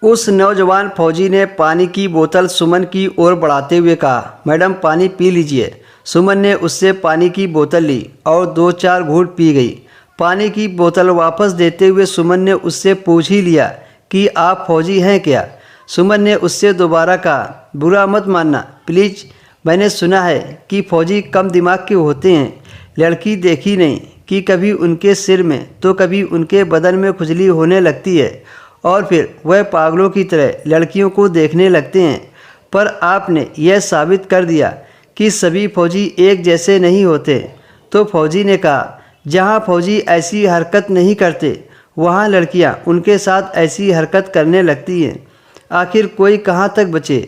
उस नौजवान फौजी ने पानी की बोतल सुमन की ओर बढ़ाते हुए कहा, मैडम पानी पी लीजिए। सुमन ने उससे पानी की बोतल ली और 2-4 घूंट पी गई। पानी की बोतल वापस देते हुए सुमन ने उससे पूछ ही लिया कि आप फौजी हैं क्या। सुमन ने उससे दोबारा कहा, बुरा मत मानना प्लीज़, मैंने सुना है कि फ़ौजी कम दिमाग के होते हैं। लड़की देखी नहीं कि कभी उनके सिर में तो कभी उनके बदन में खुजली होने लगती है और फिर वह पागलों की तरह लड़कियों को देखने लगते हैं। पर आपने यह साबित कर दिया कि सभी फौजी एक जैसे नहीं होते। तो फौजी ने कहा, जहाँ फौजी ऐसी हरकत नहीं करते वहाँ लड़कियाँ उनके साथ ऐसी हरकत करने लगती हैं। आखिर कोई कहाँ तक बचे।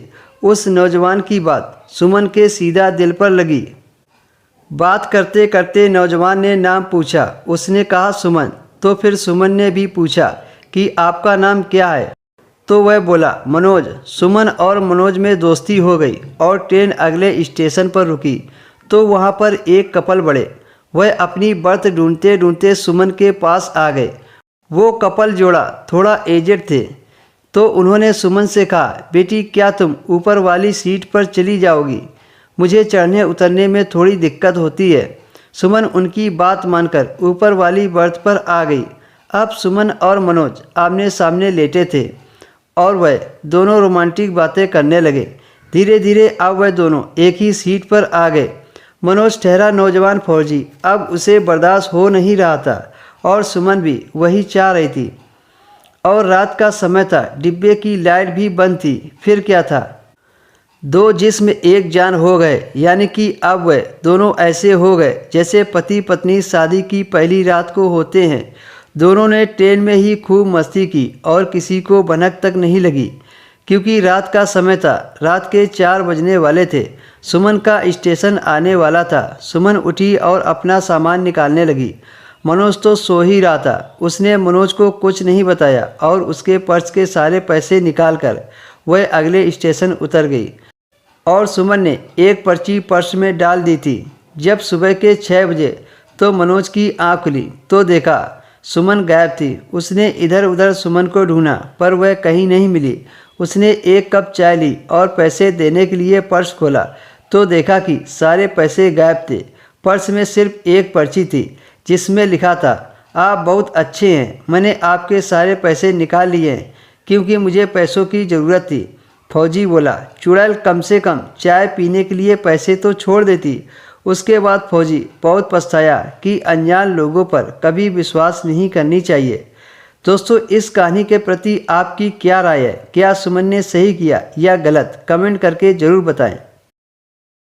उस नौजवान की बात सुमन के सीधा दिल पर लगी। बात करते करते नौजवान ने नाम पूछा। उसने कहा सुमन। तो फिर सुमन ने भी पूछा कि आपका नाम क्या है। तो वह बोला मनोज। सुमन और मनोज में दोस्ती हो गई और ट्रेन अगले स्टेशन पर रुकी तो वहाँ पर एक कपल बढ़े। वह अपनी बर्थ ढूंढते ढूंढते सुमन के पास आ गए। वो कपल जोड़ा थोड़ा एजेड थे तो उन्होंने सुमन से कहा, बेटी क्या तुम ऊपर वाली सीट पर चली जाओगी, मुझे चढ़ने उतरने में थोड़ी दिक्कत होती है। सुमन उनकी बात मानकर ऊपर वाली बर्थ पर आ गई। अब सुमन और मनोज आमने सामने लेटे थे और वह दोनों रोमांटिक बातें करने लगे। धीरे धीरे अब वह दोनों एक ही सीट पर आ गए। मनोज ठहरा नौजवान फौजी अब उसे बर्दाश्त हो नहीं रहा था और सुमन भी वही चाह रही थी। और रात का समय था, डिब्बे की लाइट भी बंद थी। फिर क्या था, दो जिस्म एक जान हो गए। यानी कि अब वह दोनों ऐसे हो गए जैसे पति पत्नी शादी की पहली रात को होते हैं। दोनों ने ट्रेन में ही खूब मस्ती की और किसी को भनक तक नहीं लगी क्योंकि रात का समय था। रात के 4 बजने वाले थे। सुमन का स्टेशन आने वाला था। सुमन उठी और अपना सामान निकालने लगी। मनोज तो सो ही रहा था। उसने मनोज को कुछ नहीं बताया और उसके पर्स के सारे पैसे निकालकर वह अगले स्टेशन उतर गई और सुमन ने एक पर्ची पर्स में डाल दी थी। जब सुबह के 6 बजे तो मनोज की आँख खुली तो देखा सुमन गायब थी। उसने इधर उधर सुमन को ढूंढा पर वह कहीं नहीं मिली। उसने एक कप चाय ली और पैसे देने के लिए पर्स खोला तो देखा कि सारे पैसे गायब थे। पर्स में सिर्फ एक पर्ची थी जिसमें लिखा था, आप बहुत अच्छे हैं, मैंने आपके सारे पैसे निकाल लिए हैं क्योंकि मुझे पैसों की ज़रूरत थी। फौजी बोला, चुड़ैल कम से कम चाय पीने के लिए पैसे तो छोड़ देती। उसके बाद फौजी बहुत पछताया कि अनजान लोगों पर कभी विश्वास नहीं करनी चाहिए। दोस्तों, इस कहानी के प्रति आपकी क्या राय है? क्या सुमन ने सही किया या गलत? कमेंट करके ज़रूर बताएं।